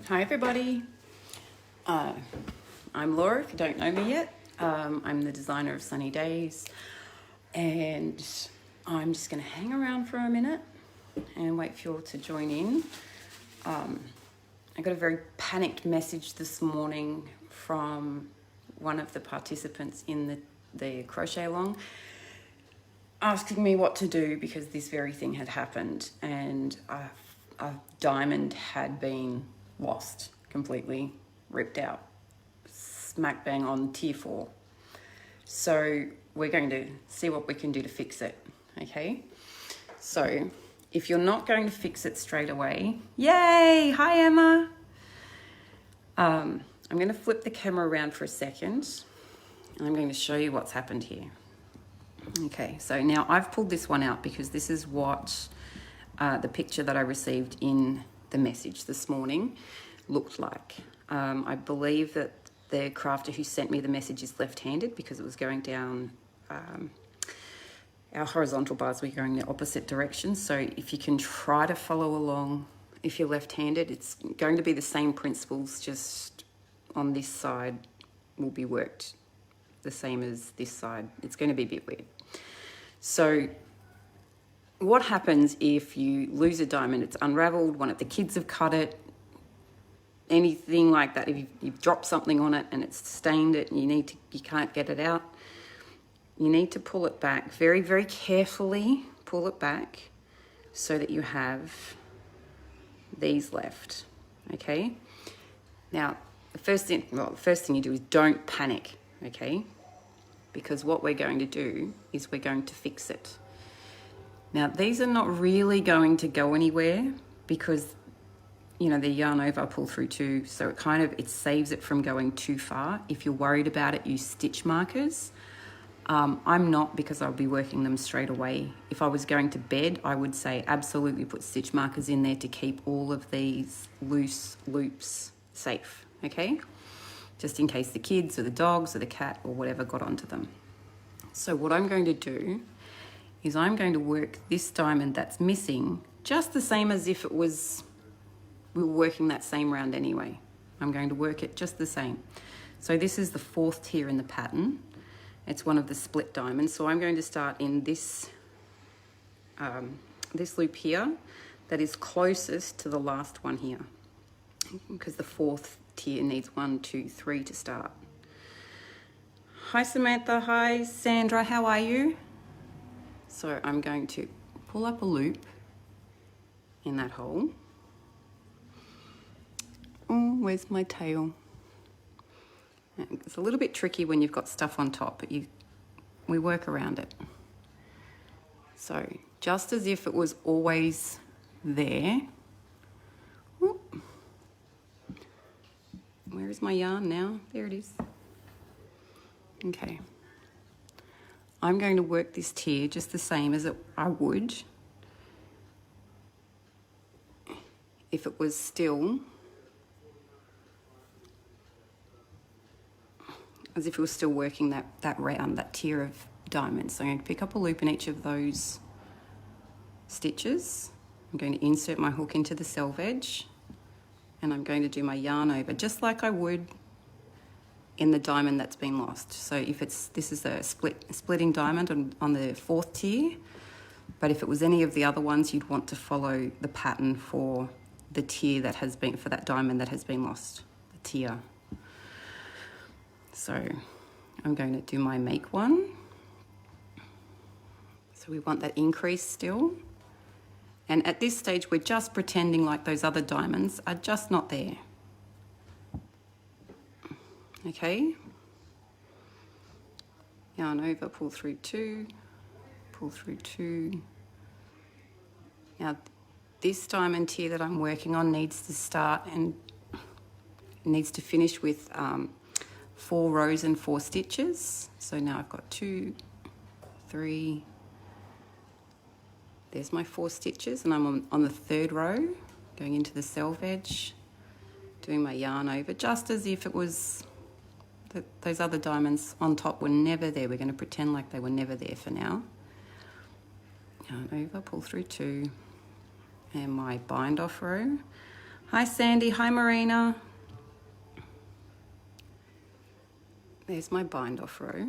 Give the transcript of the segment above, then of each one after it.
Hi everybody, I'm Laura, if you don't know me yet. I'm the designer of Sunny Daze, and I'm just going to hang around for a minute and wait for you all to join in. I got a very panicked message this morning from one of the participants in the crochet along, asking me what to do because this very thing had happened, and a diamond had been lost, completely ripped out, smack bang on tier 4. So we're going to see what we can do to fix it, okay? So if you're not going to fix it straight away, yay, hi Emma. I'm going to flip the camera around for a second, and I'm going to show you what's happened here. Okay, so now I've pulled this one out because this is what the picture that I received in the message this morning looked like. I believe that the crafter who sent me the message is left-handed because it was going down, our horizontal bars were going the opposite direction. So if you can try to follow along, if you're left-handed, it's going to be the same principles, just on this side will be worked the same as this side. It's going to be a bit weird. So what happens if you lose a diamond? It's unraveled, one of the kids have cut it, anything like that. If you've dropped something on it and it's stained it and you can't get it out, you need to pull it back very, very carefully. Pull it back so that you have these left, okay? Now, the first thing you do is don't panic, okay? Because what we're going to do is we're going to fix it. Now, these are not really going to go anywhere because, you know, they're yarn over, pull through too, so it saves it from going too far. If you're worried about it, use stitch markers. I'm not, because I'll be working them straight away. If I was going to bed, I would say absolutely put stitch markers in there to keep all of these loose loops safe, okay? Just in case the kids or the dogs or the cat or whatever got onto them. So what I'm going to do is I'm going to work this diamond that's missing just the same as if we were working that same round anyway. I'm going to work it just the same. So this is the 4th tier in the pattern. It's one of the split diamonds. So I'm going to start in this loop here that is closest to the last one here, because the 4th tier needs 1, 2, 3 to start. Hi Samantha, hi Sandra, how are you? So I'm going to pull up a loop in that hole. Oh, where's my tail? It's a little bit tricky when you've got stuff on top, but we work around it. So just as if it was always there. Ooh. Where is my yarn now? There it is. Okay. I'm going to work this tier just the same as I would if it was still, as if it was still working that round, that tier of diamonds. So I'm going to pick up a loop in each of those stitches. I'm going to insert my hook into the selvage, and I'm going to do my yarn over just like I would in the diamond that's been lost. So if this is a splitting diamond on the 4th tier, but if it was any of the other ones, you'd want to follow the pattern for the tier that has been, for that diamond that has been lost, the tier. So I'm going to do my make one. So we want that increase still. And at this stage, we're just pretending like those other diamonds are just not there. Okay. Yarn over, pull through 2, pull through 2. Now, this diamond tier that I'm working on needs to start and needs to finish with 4 rows and 4 stitches. So now I've got 2, 3, there's my 4 stitches, and I'm on the 3rd row, going into the selvage, doing my yarn over, just as if it was those other diamonds on top were never there. We're going to pretend like they were never there for now. Yarn over, pull through 2, and my bind off row. Hi Sandy, hi Marina. There's my bind off row.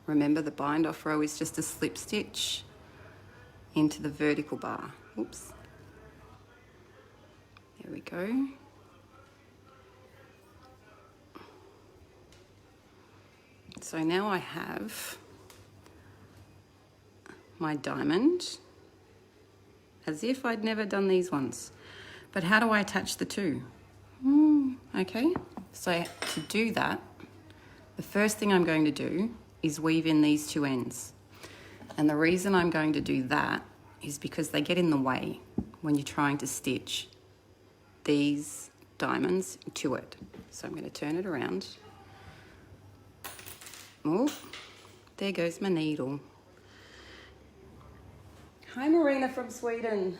Remember, the bind off row is just a slip stitch into the vertical bar. Oops. There we go. So now I have my diamond as if I'd never done these ones. But how do I attach the two? Okay, so to do that, the first thing I'm going to do is weave in these two ends. And the reason I'm going to do that is because they get in the way when you're trying to stitch these diamonds to it. So I'm going to turn it around. Oh, there goes my needle. Hi Marina from Sweden.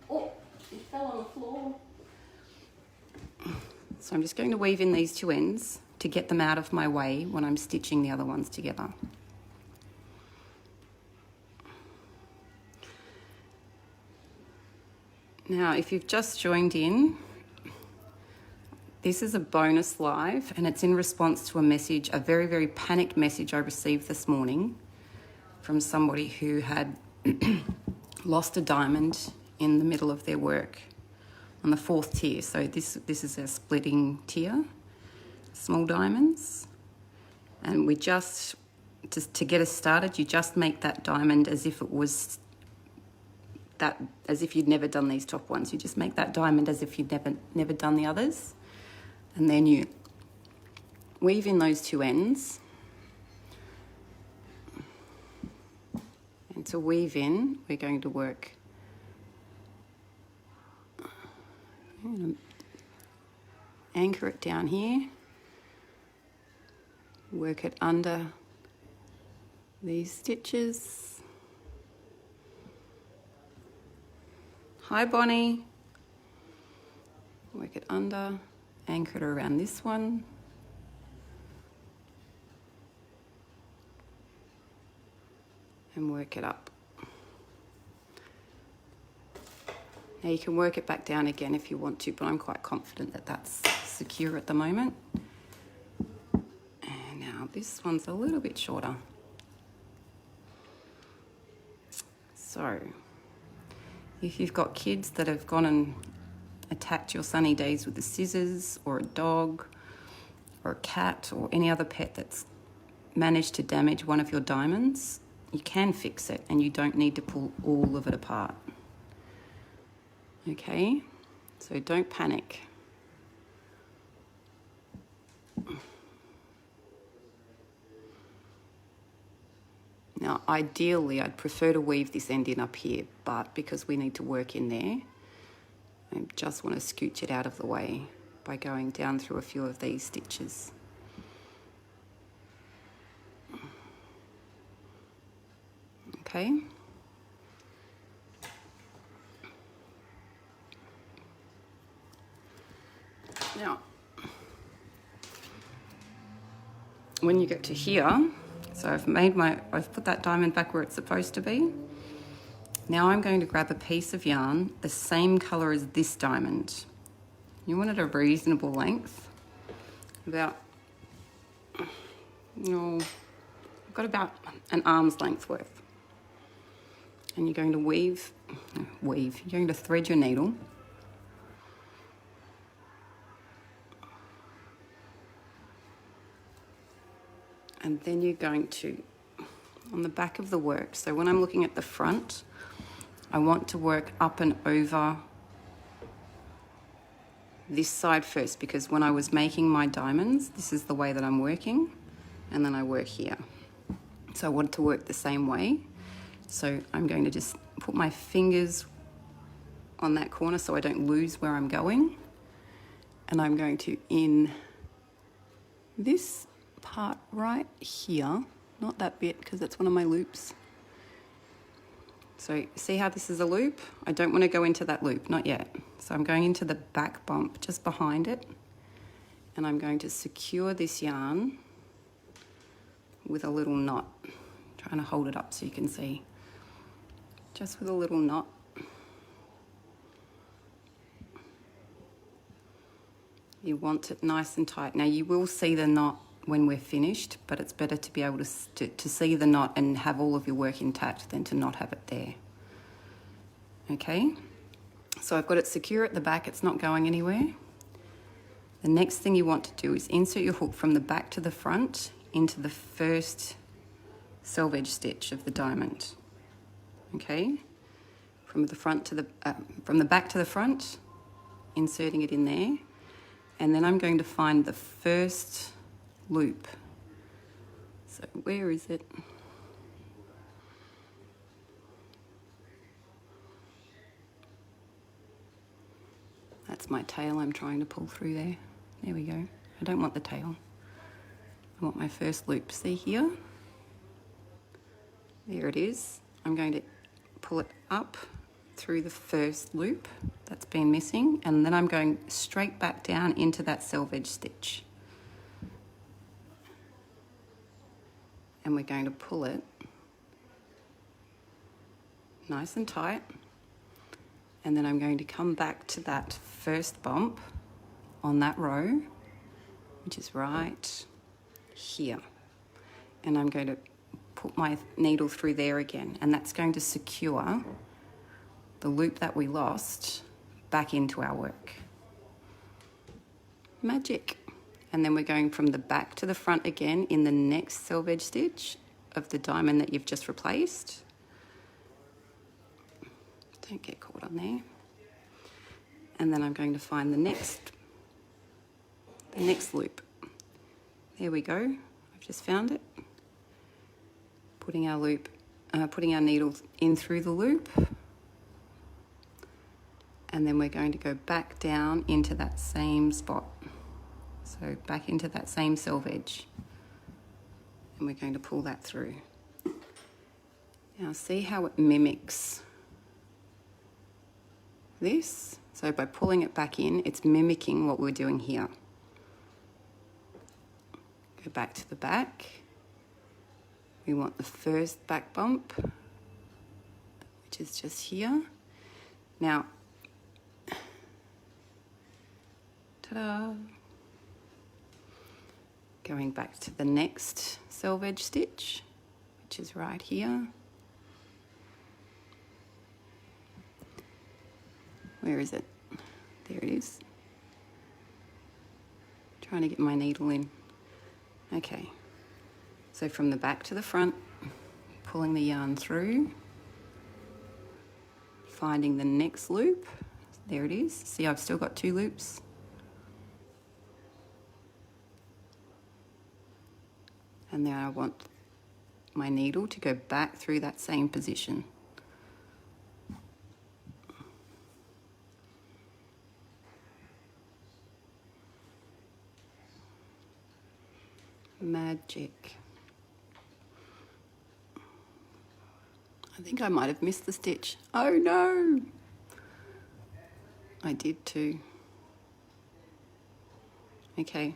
Oh, it fell on the floor. So I'm just going to weave in these two ends to get them out of my way when I'm stitching the other ones together. Now, if you've just joined in, this is a bonus live and it's in response to a message, a very, very panicked message I received this morning from somebody who had lost a diamond in the middle of their work on the 4th tier. So this is a splitting tier, small diamonds. And we just to get us started, you just make that diamond as if it was that, as if you'd never done these top ones. You just make that diamond as if you'd never done the others. And then you weave in those two ends. And to weave in, we're going to work. I'm going to anchor it down here. Work it under these stitches. Hi Bonnie. Work it under. Anchor it around this one. And work it up. Now you can work it back down again if you want to, but I'm quite confident that that's secure at the moment. And now this one's a little bit shorter. So, if you've got kids that have gone and attacked your sunny days with the scissors, or a dog, or a cat, or any other pet that's managed to damage one of your diamonds, you can fix it and you don't need to pull all of it apart. Okay, so don't panic. Now, ideally, I'd prefer to weave this end in up here, but because we need to work in there, I just want to scooch it out of the way by going down through a few of these stitches. Okay. Now, when you get to here, so I've put that diamond back where it's supposed to be. Now I'm going to grab a piece of yarn the same color as this diamond. You want it a reasonable length, about, I've got about an arm's length worth. And you're going to you're going to thread your needle. And then you're going to, on the back of the work, so when I'm looking at the front, I want to work up and over this side first, because when I was making my diamonds, this is the way that I'm working, and then I work here. So I want to work the same way. So I'm going to just put my fingers on that corner so I don't lose where I'm going. And I'm going to, in this part right here, not that bit because that's one of my loops. So see how this is a loop? I don't want to go into that loop, not yet. So I'm going into the back bump just behind it, and I'm going to secure this yarn with a little knot. I'm trying to hold it up so you can see. just with a little knot. You want it nice and tight. Now you will see the knot when we're finished, but it's better to be able to see the knot and have all of your work intact than to not have it there. Okay, so I've got it secure at the back, it's not going anywhere. The next thing you want to do is insert your hook from the back to the front into the first selvage stitch of the diamond. Okay, from the back to the front, inserting it in there, and then I'm going to find the first loop. So where is it? That's my tail I'm trying to pull through there. There we go. I don't want the tail. I want my first loop. See here? There it is. I'm going to pull it up through the first loop that's been missing, and then I'm going straight back down into that selvage stitch. And we're going to pull it nice and tight, and then I'm going to come back to that first bump on that row, which is right here, and I'm going to put my needle through there again, and that's going to secure the loop that we lost back into our work. Magic. And then we're going from the back to the front again in the next selvage stitch of the diamond that you've just replaced. Don't get caught on there. And then I'm going to find the next loop. There we go. I've just found it. Putting our needle in through the loop. And then we're going to go back down into that same spot. So back into that same selvage. And we're going to pull that through. Now see how it mimics this? So by pulling it back in, it's mimicking what we're doing here. Go back to the back. We want the first back bump, which is just here. Now, ta-da! Going back to the next selvage stitch, which is right here. Where is it? There it is. Trying to get my needle in. Okay, so from the back to the front, pulling the yarn through, finding the next loop. There it is. See, I've still got 2 loops. And then I want my needle to go back through that same position. Magic. I think I might have missed the stitch. Oh no! I did too. Okay.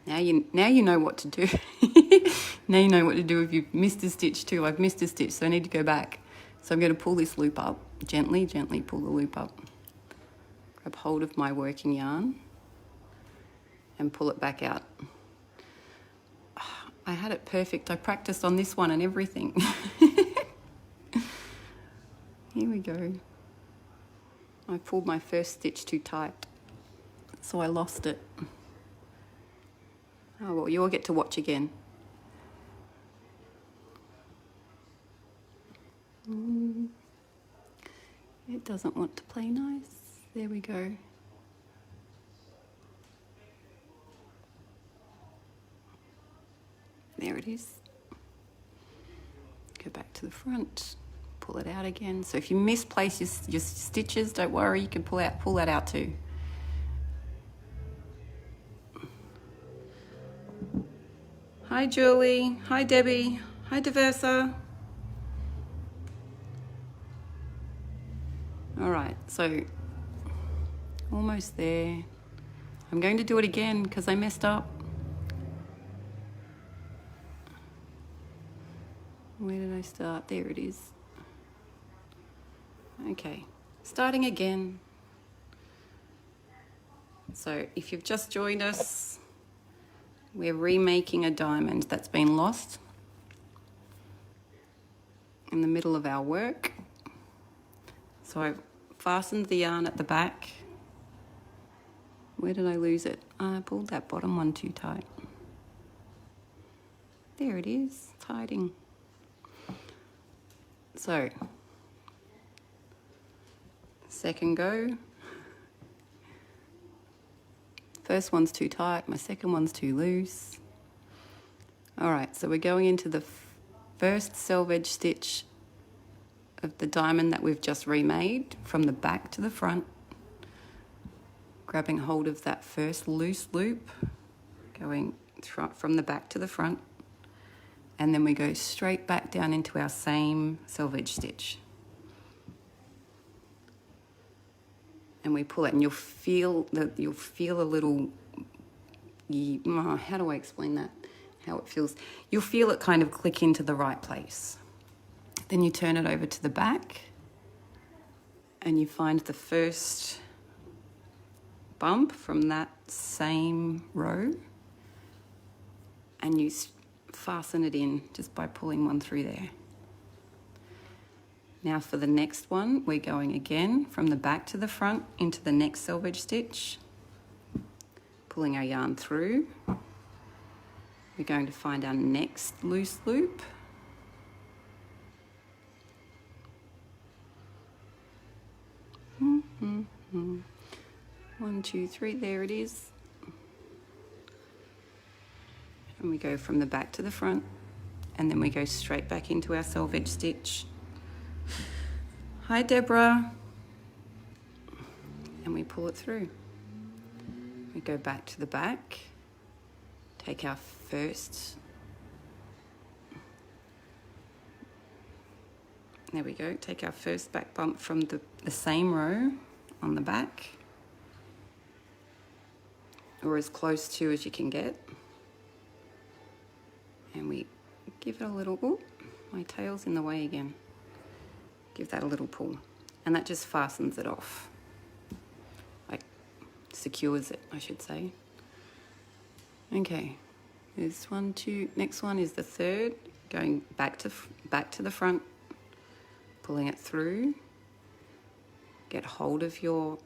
Now you know what to do. Now you know what to do if you've missed a stitch too. I've missed a stitch, so I need to go back. So I'm going to pull this loop up. Gently pull the loop up. Grab hold of my working yarn and pull it back out. I had it perfect. I practiced on this one and everything. Here we go. I pulled my first stitch too tight, so I lost it. Oh well, you all get to watch again. It doesn't want to play nice. There we go. There it is. Go back to the front, pull it out again. So if you misplace your stitches, don't worry, you can pull that out too. Hi Julie, hi Debbie, hi Diversa. All right, so almost there. I'm going to do it again because I messed up. Where did I start? There it is. Okay, starting again. So if you've just joined us, we're remaking a diamond that's been lost in the middle of our work. So I've fastened the yarn at the back. Where did I lose it? I pulled that bottom one too tight. There it is, it's hiding. So, second go. First one's too tight, my second one's too loose. All right, so we're going into the first selvage stitch of the diamond that we've just remade, from the back to the front, grabbing hold of that first loose loop, going from the back to the front, and then we go straight back down into our same selvage stitch. And we pull it, and you'll feel a little, how do I explain that? How it feels. You'll feel it kind of click into the right place. Then you turn it over to the back, and you find the first bump from that same row, and you fasten it in just by pulling one through there. Now for the next one, we're going again from the back to the front into the next selvage stitch, pulling our yarn through. We're going to find our next loose loop. One, two, three, there it is. And we go from the back to the front, and then we go straight back into our selvage stitch. Hi, Deborah. And we pull it through. We go back to the back, take our first, there we go, take our first back bump from the same row on the back, or as close to as you can get. And we give it a little, oh, my tail's in the way again. Give that a little pull, and that just fastens it off, like secures it, I should say. Okay, there's 1, 2, next one is the third, going back to the front, pulling it through, get hold of your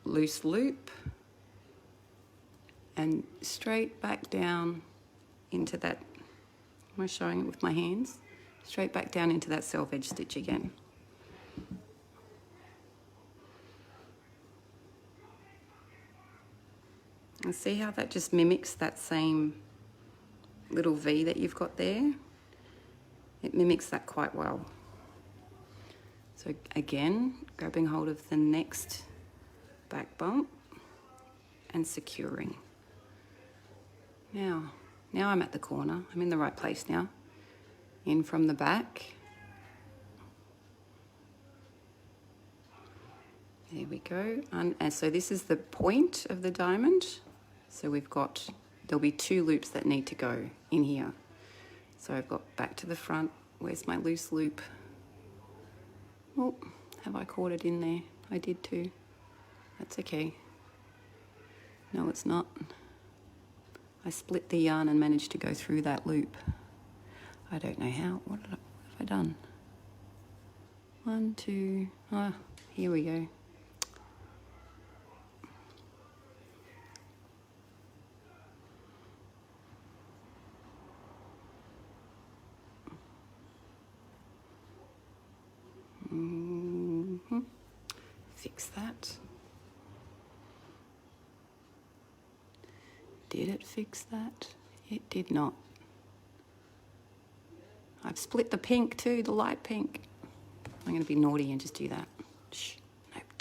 loose loop, and straight back down into that, am I showing it with my hands? Straight back down into that selvage stitch again. And see how that just mimics that same little V that you've got there? It mimics that quite well. So again, grabbing hold of the next back bump and securing. Now I'm at the corner. I'm in the right place now. In from the back. There we go. And so this is the point of the diamond. So there'll be 2 loops that need to go in here. So I've got back to the front. Where's my loose loop? Oh, have I caught it in there? I did too. That's okay. No, it's not. I split the yarn and managed to go through that loop. I don't know how. What have I done? 1, 2, here we go. Fix that. Did it fix that? It did not. I've split the pink too, the light pink. I'm going to be naughty and just do that. Shh.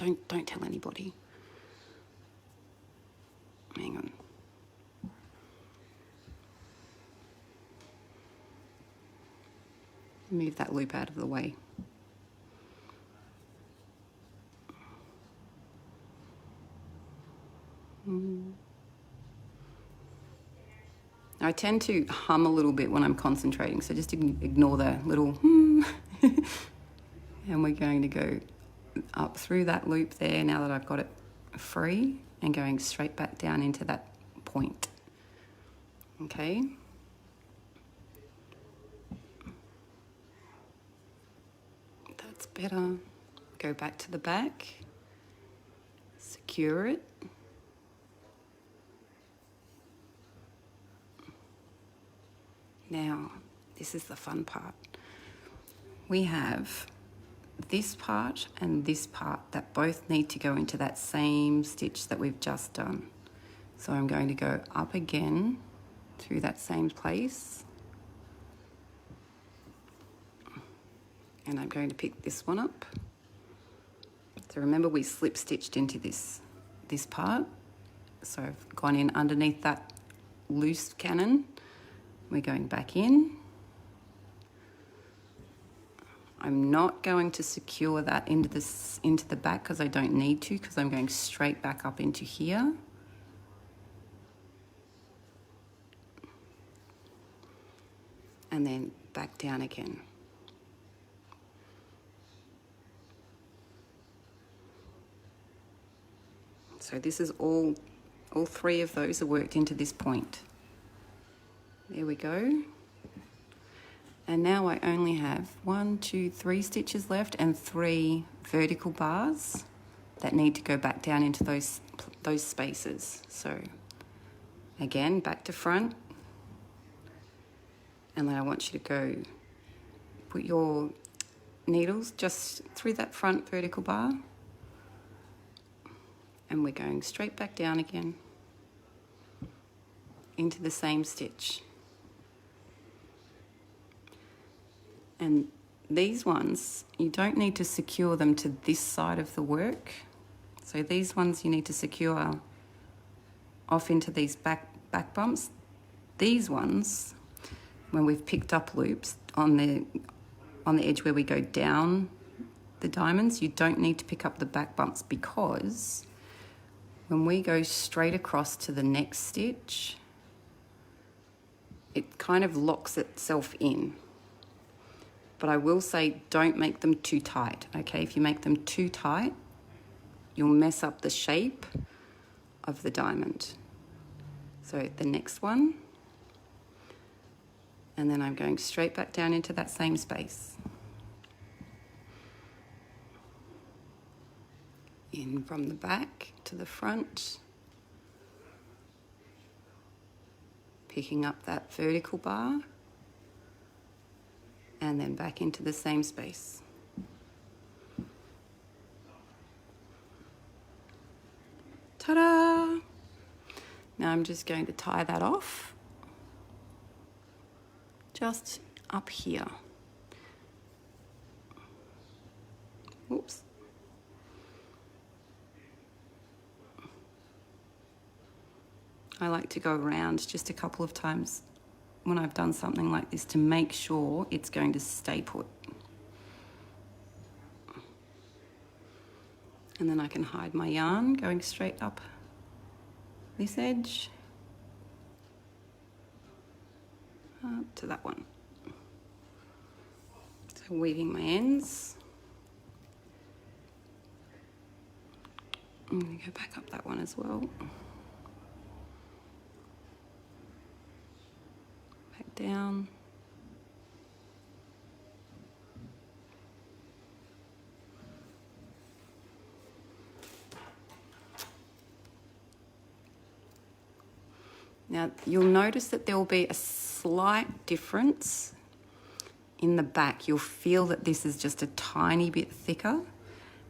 No, don't tell anybody. Hang on. Move that loop out of the way. I tend to hum a little bit when I'm concentrating, so just ignore the little and we're going to go up through that loop there now that I've got it free, and going straight back down into that point. Okay. That's better. Go back to the back, secure it. Now, this is the fun part. We have this part and this part that both need to go into that same stitch that we've just done. So I'm going to go up again through that same place. And I'm going to pick this one up. So remember, we slip stitched into this part. So I've gone in underneath that loose cannon. We're going back in. I'm not going to secure that into the back because I don't need to, because I'm going straight back up into here. And then back down again. So this is all three of those are worked into this point. There we go. And now I only have 1, 2, 3 stitches left and 3 vertical bars that need to go back down into those spaces. So again, back to front. And then I want you to go put your needles just through that front vertical bar. And we're going straight back down again into the same stitch. And these ones, you don't need to secure them to this side of the work. So these ones you need to secure off into these back bumps. These ones, when we've picked up loops on the edge where we go down the diamonds, you don't need to pick up the back bumps, because when we go straight across to the next stitch, it kind of locks itself in. But I will say, don't make them too tight, okay? If you make them too tight, you'll mess up the shape of the diamond. So the next one, and then I'm going straight back down into that same space. In from the back to the front, picking up that vertical bar, and then back into the same space. Ta-da! Now I'm just going to tie that off, just up here. Oops. I like to go around just a couple of times when I've done something like this to make sure it's going to stay put. And then I can hide my yarn going straight up this edge up to that one. So weaving my ends. I'm going to go back up that one as well. Back down. Now you'll notice that there will be a slight difference in the back. You'll feel that this is just a tiny bit thicker,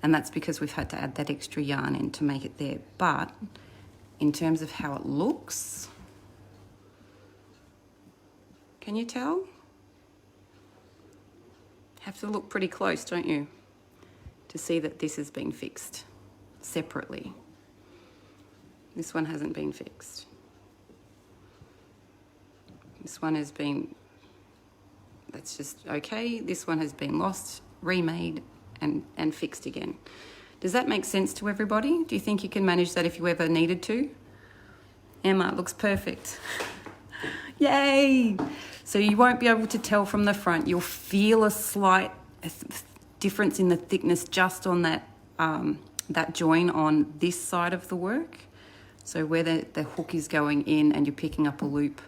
and that's because we've had to add that extra yarn in to make it there. But in terms of how it looks, can you tell? Have to look pretty close, don't you, to see that this has been fixed separately. This one hasn't been fixed. This one has been, that's just okay. This one has been lost, remade, and fixed again. Does that make sense to everybody? Do you think you can manage that if you ever needed to? Emma, it looks perfect. Yay! So you won't be able to tell from the front. You'll feel a slight difference in the thickness just on that that join on this side of the work. So where the hook is going in and you're picking up a loop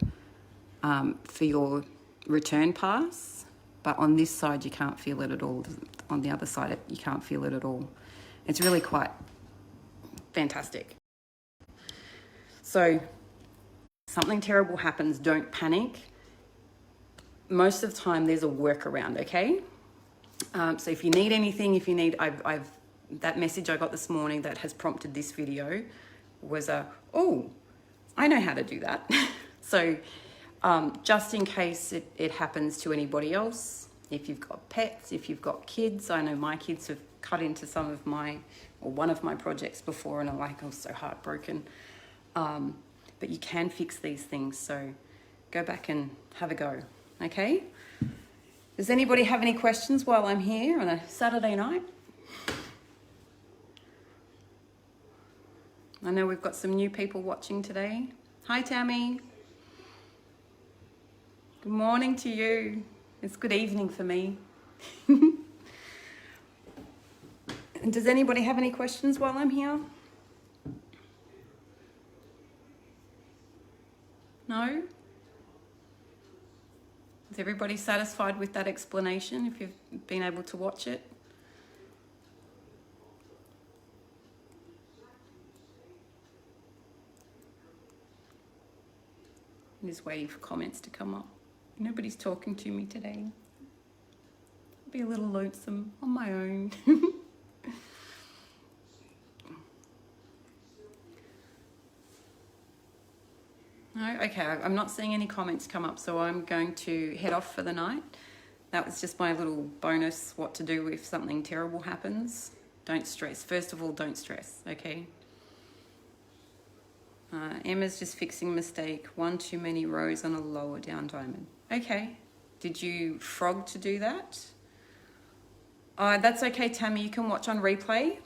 for your return pass, but on this side you can't feel it at all. On the other side you can't feel it at all. It's really quite fantastic. So something terrible happens, don't panic. Most of the time there's a workaround, okay? So if you need anything, if you need, that message I got this morning that has prompted this video was oh, I know how to do that. So just in case it happens to anybody else, if you've got pets, if you've got kids, I know my kids have cut into some of my, or one of my projects before, and I'm like, I was so heartbroken. But you can fix these things, so go back and have a go, okay? Does anybody have any questions while I'm here on a Saturday night? I know we've got some new people watching today. Hi, Tammy. Good morning to you. It's good evening for me. And does anybody have any questions while I'm here? No? Is everybody satisfied with that explanation if you've been able to watch it? I'm just waiting for comments to come up. Nobody's talking to me today. I'll be a little lonesome on my own. No? Okay, I'm not seeing any comments come up, so I'm going to head off for the night. That was just my little bonus, what to do if something terrible happens. Don't stress. First of all, don't stress, okay? Emma's just fixing mistake. One too many rows on a lower down diamond. Okay. Did you frog to do that? That's okay, Tammy. You can watch on replay.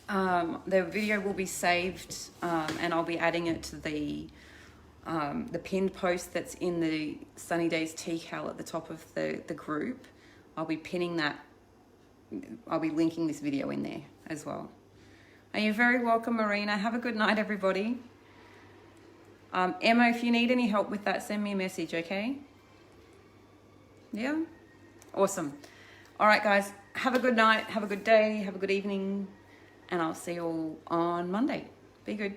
The video will be saved, and I'll be adding it to the pinned post that's in the Sunny Daze CAL at the top of the group. I'll be pinning that. I'll be linking this video in there as well. Are you very welcome, Marina? Have a good night, everybody. Emma, if you need any help with that, send me a message, okay? Yeah? Awesome. All right, guys. Have a good night. Have a good day. Have a good evening. And I'll see you all on Monday. Be good.